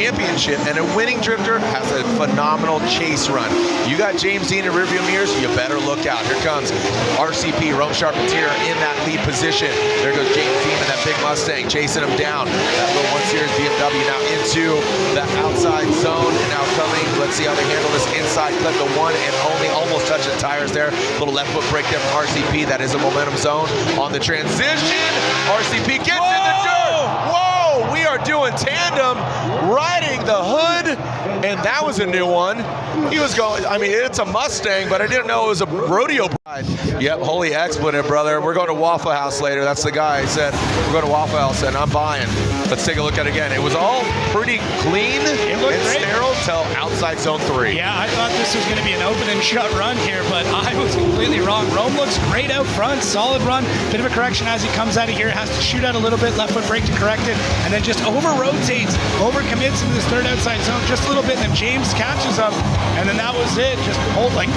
championship, and a winning drifter has a phenomenal chase run. You got James Dean in rearview mirrors, you better look out. Here comes RCP, Rome Charpentier in that lead position. There goes James Dean in that big Mustang, chasing him down. That little 1 Series BMW now into the outside zone, and now coming, let's see how they handle this inside clip, the one and only, almost touching tires there. Little left foot brake there from RCP, that is a momentum zone on the transition. RCP gets in the dirt. Whoa, we are doing tandem, riding the hood, and that was a new one. He was going, I mean, it's a Mustang, but I didn't know it was a rodeo bride. Yep, holy expletive, brother. We're going to Waffle House later. That's the guy. He said, we're going to Waffle House, and I'm buying. Let's take a look at it again. It was all pretty clean and sterile till outside zone 3. Yeah, I thought this was going to be an open and shut run here, but I was completely wrong. Rome looks great out front, solid run. Bit of a correction as he comes out of here. Has to shoot out a little bit, left foot brake to correct it, and then just over-rotates, over-commits into this third outside zone just a little bit, and then James catches up, and then that was it. Just holding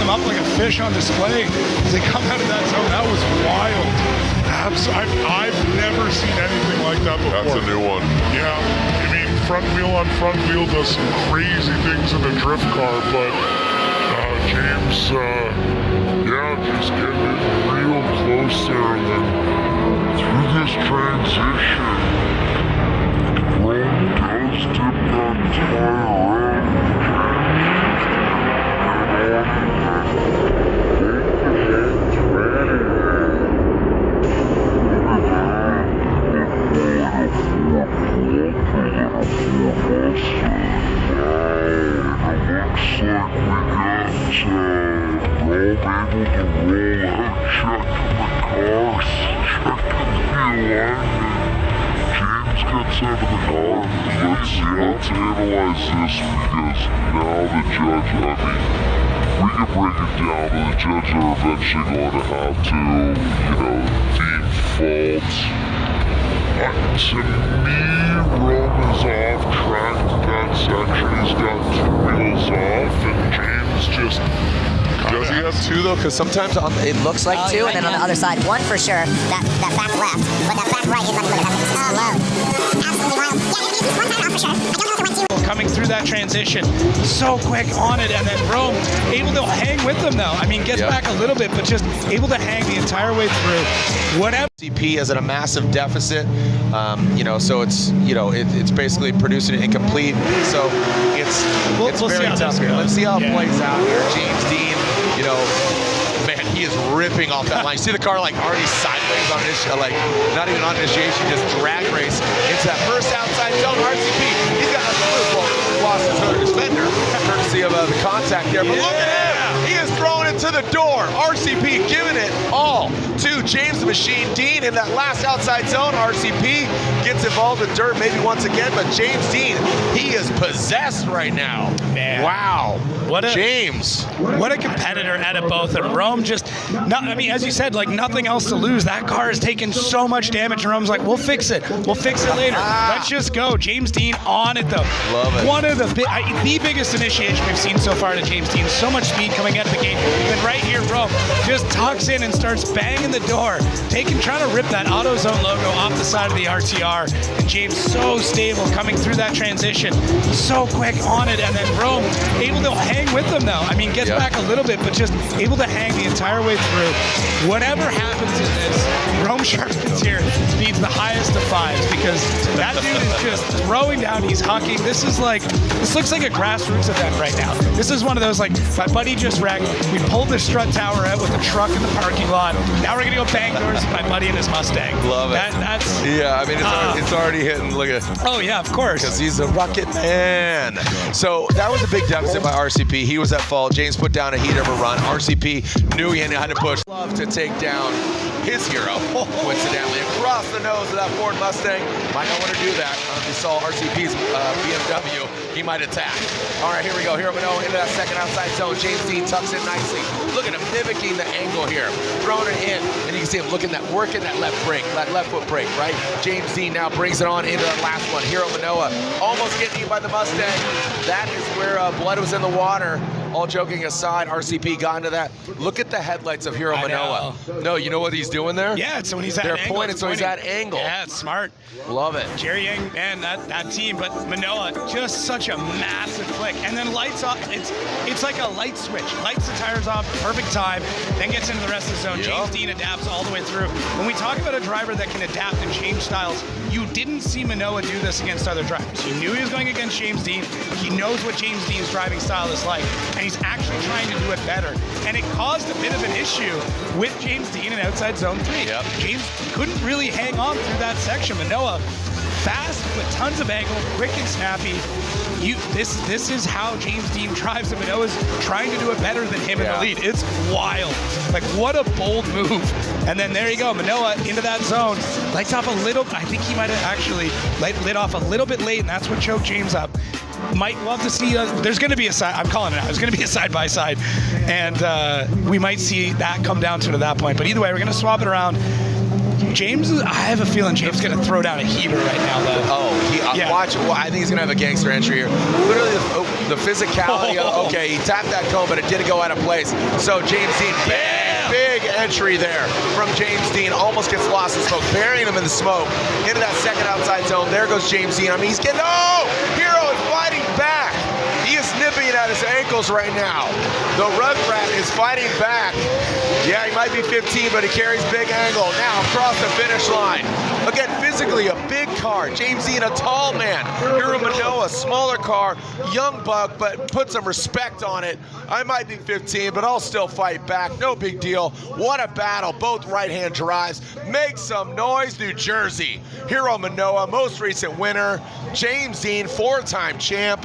him up like a fish on display as they come out of that zone. That was wild. I've never seen anything like that before. That's a new one. Yeah, I mean, front wheel on front wheel does some crazy things in a drift car, but James, just getting it real close there, and then through this transition, Rome does tip that tire around, Let's analyze this, because now the judge, I mean, we can break it down, but the judge are eventually going to have to, deem fault. To me, Rome is off track to that section. He's got 2 wheels off, and James just... Does he have 2 though? Because sometimes it looks like 2, and then on the other side, 1 for sure. That back left, but that back right is like, look at that. Absolutely wild. Yeah, it's 1 side off for sure. I don't know if it went 2. Coming through that transition, so quick on it, and then Rome able to hang with them though. I mean, gets back a little bit, but just able to hang the entire way through. Whatever. CP is at a massive deficit, so it's basically producing it incomplete. So it's very tough here. Let's see how it plays out here. James Dean, man, he is ripping off that line. You see the car like already sideways on this, not even on initiation, just drag race into that first outside zone. RCP, he's got nothing to lose. Well, he lost his other defender, courtesy of the contact there. But look at him, he is throwing it to the door. RCP giving it all to James the Machine Dean in that last outside zone. RCP gets involved with dirt maybe once again, but James Dean, he is possessed right now. Man. Wow. James. What a competitor out of both. And Rome just, as you said, like nothing else to lose. That car has taken so much damage, and Rome's like, we'll fix it. We'll fix it later. Let's just go. James Dean on it though. Love it. One of the biggest initiation we've seen so far to James Dean. So much speed coming out of the gate. And right here, Rome just tucks in and starts banging the door, trying to rip that AutoZone logo off the side of the RTR. And James so stable coming through that transition, so quick on it, and then Rome able to hang with them though. I mean, gets back a little bit, but just able to hang the entire way through. Whatever happens in this, Rome Charpentier needs the highest of 5s, because that dude is just throwing down. He's hucking. This looks like a grassroots event right now. This is one of those, like, my buddy just wrecked. We pulled the strut tower out with a truck in the parking lot. Now we're gonna go bang doors with my buddy in his Mustang. Love it. It's already hitting. Look at. Oh yeah, of course. Because he's a rocket man. So that was a big deficit by RCP. He was at fault. James put down a heat of a run. RCP knew he had to push. Love to take down his hero, coincidentally, across the nose of that Ford Mustang. Might not want to do that. If you saw RCP's BMW, he might attack. All right, here we go. Here we go into that second outside zone. James Dean tucks in nicely. Look at him mimicking the angle here, throwing it in, and you can see him working that left brake, that left foot brake, right? James Dean now brings it on into that last one. Hero Manoa almost getting eaten by the Mustang. That is where blood was in the water. all joking aside, RCP got into that. Look at the headlights of Hiro Manoa. No, you know what he's doing there? Yeah, so when he's at They're angle, pointed, it's so he's pointing. at angle. Yeah, it's smart. Love it. Jerry Yang, man, that team, but Manoa, just such a massive flick. And then lights off, it's like a light switch. Lights the tires off, perfect time, then gets into the rest of the zone. Yep. James Dean adapts all the way through. When we talk about a driver that can adapt and change styles, you didn't see Manoa do this against other drivers. He knew he was going against James Dean. He knows what James Dean's driving style is like, and he's actually trying to do it better. And it caused a bit of an issue with James Dean in outside zone 3. Yep. James couldn't really hang on through that section. Manoa, fast with tons of angle, quick and snappy. This is how James Dean drives, and Manoa's trying to do it better than him in the lead. It's wild. Like, what a bold move. And then there you go, Manoa into that zone. Lights off a little. I think he might have actually lit off a little bit late, and that's what choked James up. Might love to see, there's going to be a side, I'm calling it out, there's going to be a side-by-side, and we might see that come down to that point. But either way, we're going to swap it around. James, I have a feeling James is going to throw down a heater right now, though. Watch. Well, I think he's going to have a gangster entry here. Literally, the physicality of, okay, he tapped that cone, but it didn't go out of place. So James Dean, big entry there from James Dean. Almost gets lost in smoke, burying him in the smoke. Into that second outside zone. There goes James Dean. I mean, he's getting, Hiro is fighting back. He is nipping it at his ankles right now. The Rugrat is fighting back. Yeah, he might be 15, but he carries big angle. Now across the finish line. Again, physically a big car. James Dean, a tall man. Hiro Manoa, smaller car, young buck, but put some respect on it. I might be 15, but I'll still fight back. No big deal. What a battle. Both right-hand drives. Make some noise, New Jersey. Hiro Manoa, most recent winner. James Dean, 4-time champ.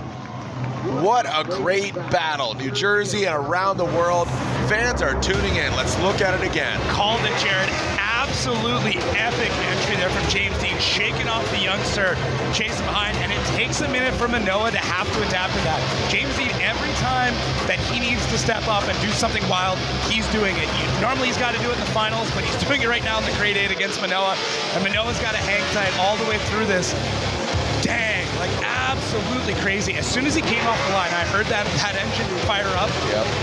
What a great battle. New Jersey and around the world. Fans are tuning in. Let's look at it again. Called it, Jared. Absolutely epic entry there from James Dean, shaking off the youngster, chasing behind, and it takes a minute for Manoa to have to adapt to that. James Dean, every time that he needs to step up and do something wild, he's doing it. Normally he's got to do it in the finals, but he's doing it right now in the Grade 8 against Manoa, and Manoa's got to hang tight all the way through this. Dang, like absolutely crazy. As soon as he came off the line, I heard that engine fire up,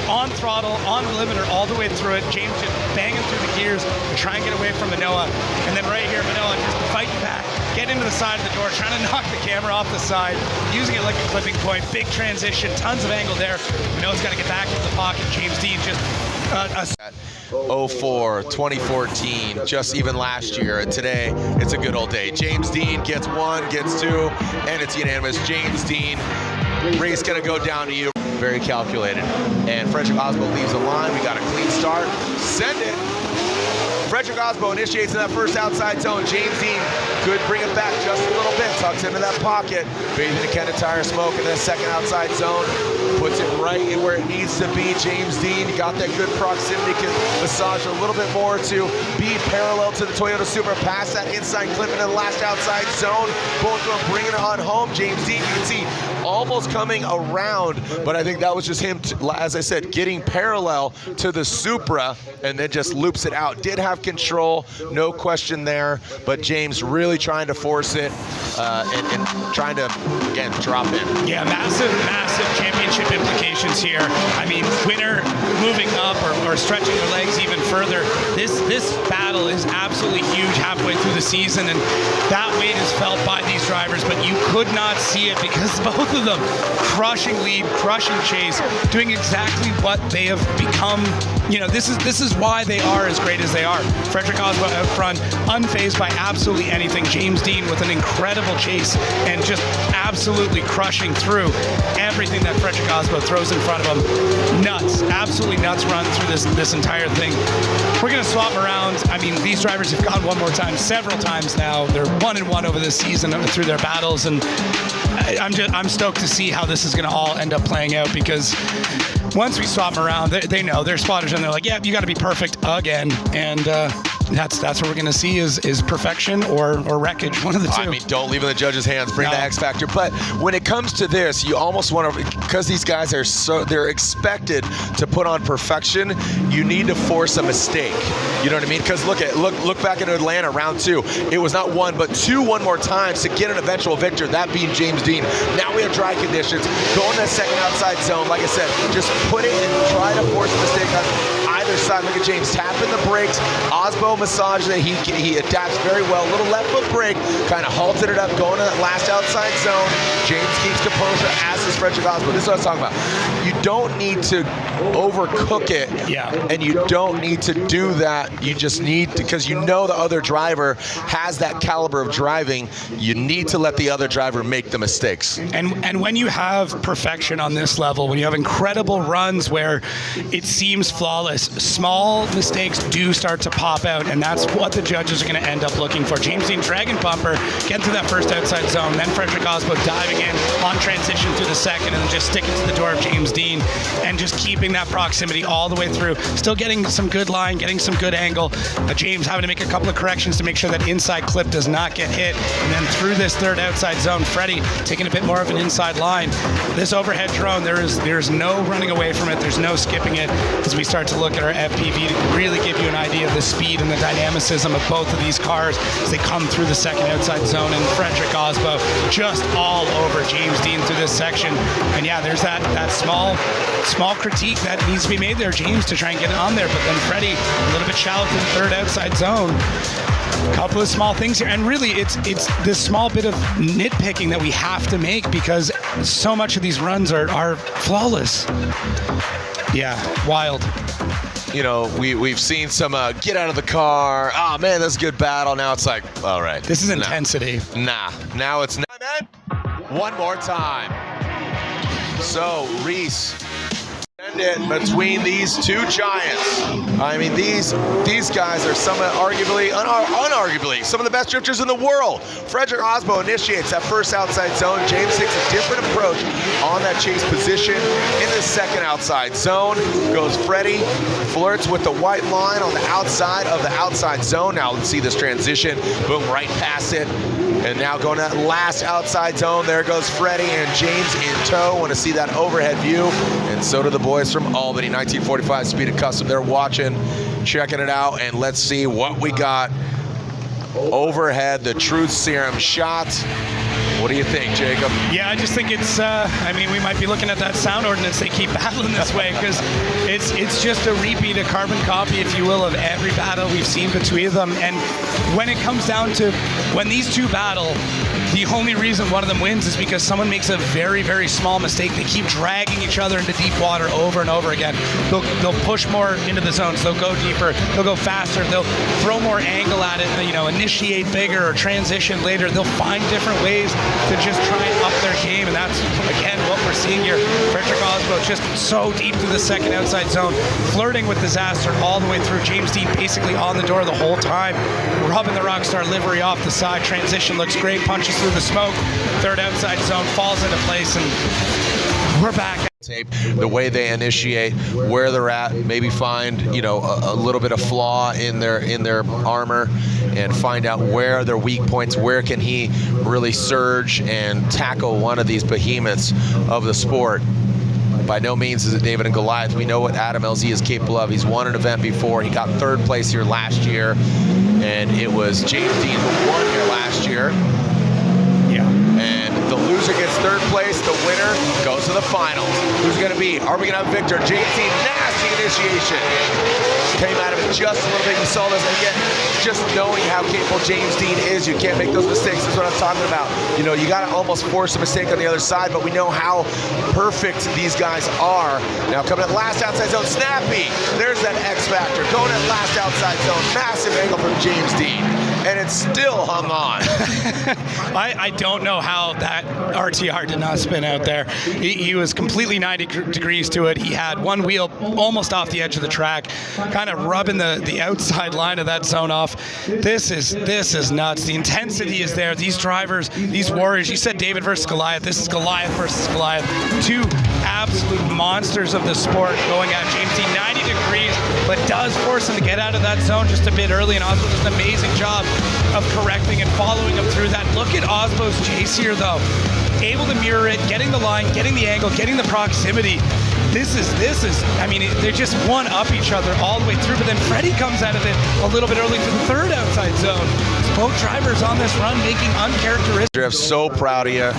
on throttle, on limiter, all the way through it. James just banging through the gears to try and get away from Manoa. And then right here, Manoa just fighting back, get into the side of the door, trying to knock the camera off the side, using it like a clipping point. Big transition, tons of angle there. Manoa's got to get back into the pocket. James Dean just 04, 2014, just even last year. And today, it's a good old day. James Dean gets 1, gets 2, and it's unanimous. James Dean, race gonna go down to you. Very calculated. And Frederick Osbo leaves the line. We got a clean start. Send it. Frederick Osbo initiates in that first outside zone. James Dean could bring it back just a little bit. Tucks into that pocket. Bathing the Kenda tire smoke in the second outside zone. Puts it right in where it needs to be. James Dean got that good proximity. Can massage a little bit more to be parallel to the Toyota Supra. Past that inside clip into the last outside zone. Both of them bringing it on home. James Dean, you can see, almost coming around. But I think that was just him, as I said, getting parallel to the Supra and then just loops it out. Did have control, no question there, but James really trying to force it and trying to, again, drop in. Yeah, massive championship implications here. I mean, winner moving up or stretching their legs even further. This battle is absolutely huge halfway through the season, and that weight is felt by these drivers, but you could not see it because both of them crushing lead, crushing chase, doing exactly what they have become. You know, this is why they are as great as they are. Frederick Osbo out front, unfazed by absolutely anything. James Dean with an incredible chase and just absolutely crushing through everything that Frederick Osbo throws in front of him. Nuts, absolutely nuts run through this entire thing. We're gonna swap around. I mean, these drivers have gone one more time, several times now. They're 1-1 over this season through their battles, and I'm stoked to see how this is gonna all end up playing out, because once we swap them around, they know they're spotters, and they're like, yeah, you got to be perfect again. And that's what we're going to see is perfection or wreckage, one of the two. I mean, don't leave it in the judge's hands. Bring the X factor. But when it comes to this, you almost want to, because these guys are they're expected to put on perfection. You need to force a mistake. You know what I mean? Because look back at Atlanta round 2. It was not 1 but 2 one more times to get an eventual victor. That being James Dean. Now we have dry conditions. Go in that second outside zone. Like I said, just put it and try to force a mistake on either side. Look at James tapping the brakes. Osbo massage that he adapts very well. Little left foot brake, kind of halted it up, going to that last outside zone. James keeps composure, as does Frederick Osbo. This is what I was talking about. You don't need to overcook it, and you don't need to do that. You just need to, because you know the other driver has that caliber of driving. You need to let the other driver make the mistakes. And when you have perfection on this level, when you have incredible runs where it seems flawless, small mistakes do start to pop out, and that's what the judges are going to end up looking for. James Dean dragging bumper, getting through that first outside zone, then Frederick Osbo diving in on transition through the second, and then just sticking to the door of James Dean and just keeping that proximity all the way through. Still getting some good line, getting some good angle. James having to make a couple of corrections to make sure that inside clip does not get hit. And then through this third outside zone, Freddie taking a bit more of an inside line. This overhead drone, there's no running away from it. There's no skipping it as we start to look at our FPV to really give you an idea of the speed and the dynamicism of both of these cars as they come through the second outside zone. And Frederick Osbo just all over James Dean through this section. And yeah, there's that small critique that needs to be made there, James, to try and get it on there. But then Freddie, a little bit shallow to the third outside zone. A couple of small things here, and really it's this small bit of nitpicking that we have to make because so much of these runs are flawless. Yeah, wild. You know, we've seen some get out of the car. Oh man, that's a good battle. Now it's like, all right, this is intensity. Nah, now it's not. One more time. So Reese, send it between these two giants. I mean, these guys are some unarguably some of the best drifters in the world. Frederick Osbo initiates that first outside zone. James takes a different approach on that chase position in the second outside zone. Goes Freddie, flirts with the white line on the outside of the outside zone. Now let's see this transition. Boom, right past it. And now going to that last outside zone. There goes Freddie and James in tow. Want to see that overhead view. And so do the boys from Albany, 1945 Speed and Custom. They're watching, checking it out, and let's see what we got. Overhead, the truth serum shot. What do you think, Jacob? Yeah, I just think it's, I mean, we might be looking at that sound ordinance. They keep battling this way because it's just a repeat, a carbon copy, if you will, of every battle we've seen between them. And when it comes down to when these two battle, the only reason one of them wins is because someone makes a very, very small mistake. They keep dragging each other into deep water over and over again. They'll push more into the zones. They'll go deeper. They'll go faster. They'll throw more angle at it, you know, initiate bigger or transition later. They'll find different ways to just try and up their game, and that's, again, what we're seeing here. Frederick Osbo just so deep through the second outside zone, flirting with disaster all the way through. James Dean basically on the door the whole time, rubbing the Rockstar livery off the side. Transition looks great, punches through the smoke. Third outside zone falls into place, and we're back. The way they initiate, where they're at, maybe find, you know, a little bit of flaw in their armor, and find out where are their weak points, where can he really surge and tackle one of these behemoths of the sport. By no means is it David and Goliath. We know what Adam LZ is capable of. He's won an event before. He got third place here last year, and it was James Dean who won here last year. And the loser gets third place. The winner goes to the finals. Who's going to be? Are we going to have Victor? James Dean, nasty initiation. Came out of it just a little bit. You saw this again. Just knowing how capable James Dean is, you can't make those mistakes. That's what I'm talking about. You know, you got to almost force a mistake on the other side, but we know how perfect these guys are. Now coming at last outside zone, snappy. There's that X factor. Going at last outside zone. Massive angle from James Dean. and it still hung on. I don't know how that RTR did not spin out there. He was completely 90 degrees to it. He had one wheel almost off the edge of the track, kind of rubbing the outside line of that zone off. This is nuts. The intensity is there. These drivers, these warriors, you said David versus Goliath. This is Goliath versus Goliath. Two absolute monsters of the sport going at James Dean 90 degrees, but does force him to get out of that zone just a bit early, and Osbo does an amazing job of correcting and following him through that. Look at Osbo's chase here, though. Able to mirror it, getting the line, getting the angle, getting the proximity. This is, I mean, they're just one up each other all the way through, but then Freddie comes out of it a little bit early to the third outside zone. Both drivers on this run making uncharacteristic. Drift, so proud of you.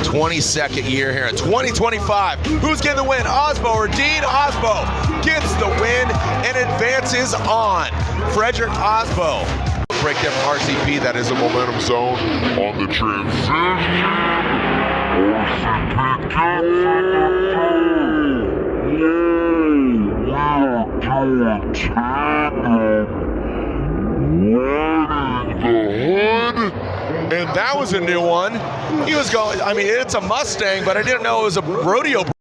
22nd year here in 2025. Who's getting the win, Osbo or Dean? Osbo gets the win and advances on. Frederick Osbo. Break down RCP, that is a momentum zone. On the transition, And that was a new one. He was going, I mean, it's a Mustang, but I didn't know it was a rodeo